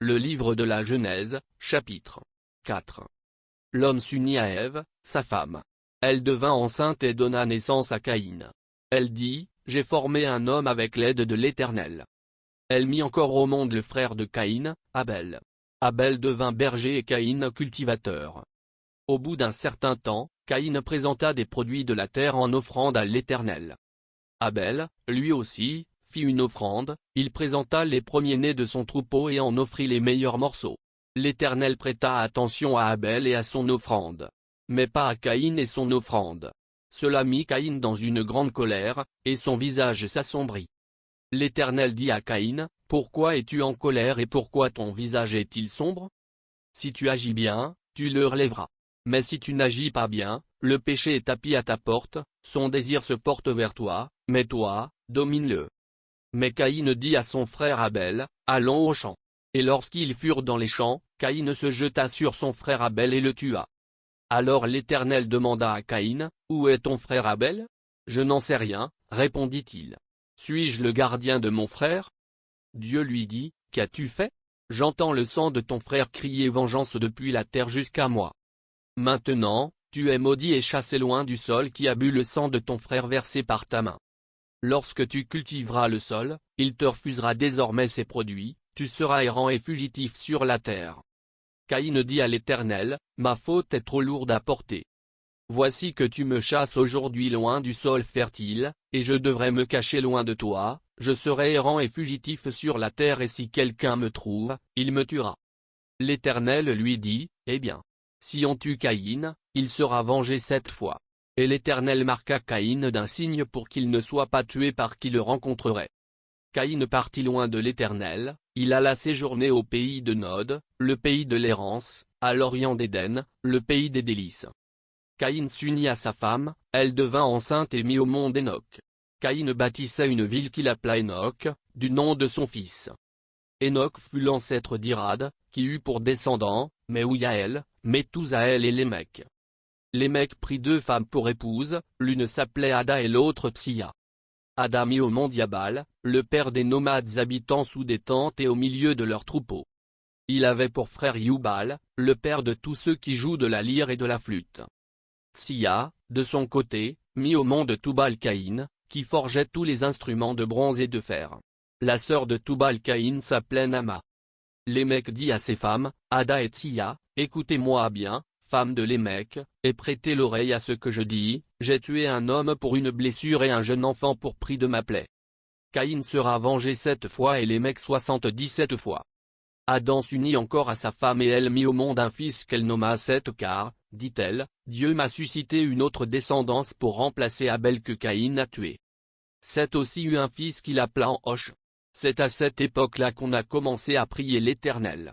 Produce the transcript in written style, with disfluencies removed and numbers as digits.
Le livre de la Genèse, chapitre 4. L'homme s'unit à Ève, sa femme. Elle devint enceinte et donna naissance à Caïn. Elle dit, j'ai formé un homme avec l'aide de l'Éternel. Elle mit encore au monde le frère de Caïn, Abel. Abel devint berger et Caïn cultivateur. Au bout d'un certain temps, Caïn présenta des produits de la terre en offrande à l'Éternel. Abel, lui aussi, fit une offrande, il présenta les premiers-nés de son troupeau et en offrit les meilleurs morceaux. L'Éternel prêta attention à Abel et à son offrande. Mais pas à Caïn et son offrande. Cela mit Caïn dans une grande colère, et son visage s'assombrit. L'Éternel dit à Caïn, pourquoi es-tu en colère et pourquoi ton visage est-il sombre? Si tu agis bien, tu le relèveras. Mais si tu n'agis pas bien, le péché est tapis à ta porte, son désir se porte vers toi, mais toi, domine-le. Mais Caïn dit à son frère Abel, allons au champ. Et lorsqu'ils furent dans les champs, Caïn se jeta sur son frère Abel et le tua. Alors l'Éternel demanda à Caïn, où est ton frère Abel? Je n'en sais rien, répondit-il. Suis-je le gardien de mon frère? Dieu lui dit, qu'as-tu fait? J'entends le sang de ton frère crier vengeance depuis la terre jusqu'à moi. Maintenant, tu es maudit et chassé loin du sol qui a bu le sang de ton frère versé par ta main. Lorsque tu cultiveras le sol, il te refusera désormais ses produits, tu seras errant et fugitif sur la terre. Caïn dit à l'Éternel, ma faute est trop lourde à porter. Voici que tu me chasses aujourd'hui loin du sol fertile, et je devrais me cacher loin de toi, je serai errant et fugitif sur la terre et si quelqu'un me trouve, il me tuera. L'Éternel lui dit, eh bien, si on tue Caïn, il sera vengé 7 fois. Et l'Éternel marqua Caïn d'un signe pour qu'il ne soit pas tué par qui le rencontrerait. Caïn partit loin de l'Éternel, il alla séjourner au pays de Nod, le pays de l'errance, à l'orient d'Éden, le pays des délices. Caïn s'unit à sa femme, elle devint enceinte et mit au monde Enoch. Caïn bâtissait une ville qu'il appela Enoch, du nom de son fils. Enoch fut l'ancêtre d'Irad, qui eut pour descendants, Mehujaël, Methousaël et Lémec. Lémec prit 2 femmes pour épouses, l'une s'appelait Ada et l'autre Tsilla. Ada mit au monde Yabal, le père des nomades habitant sous des tentes et au milieu de leurs troupeaux. Il avait pour frère Yubal, le père de tous ceux qui jouent de la lyre et de la flûte. Tsilla, de son côté, mit au monde Tubal-Caïn, qui forgeait tous les instruments de bronze et de fer. La sœur de Tubal-Caïn s'appelait Nama. Lémec dit à ses femmes, Ada et Tsilla, écoutez-moi bien, femmes de Lémec, et prêtez l'oreille à ce que je dis, j'ai tué un homme pour une blessure et un jeune enfant pour prix de ma plaie. Caïn sera vengé 7 fois et Lémec 77 fois. Adam s'unit encore à sa femme et elle mit au monde un fils qu'elle nomma Seth car, dit-elle, Dieu m'a suscité une autre descendance pour remplacer Abel que Caïn a tué. Seth aussi eut un fils qu'il appela Enoch. C'est à cette époque-là qu'on a commencé à prier l'Éternel.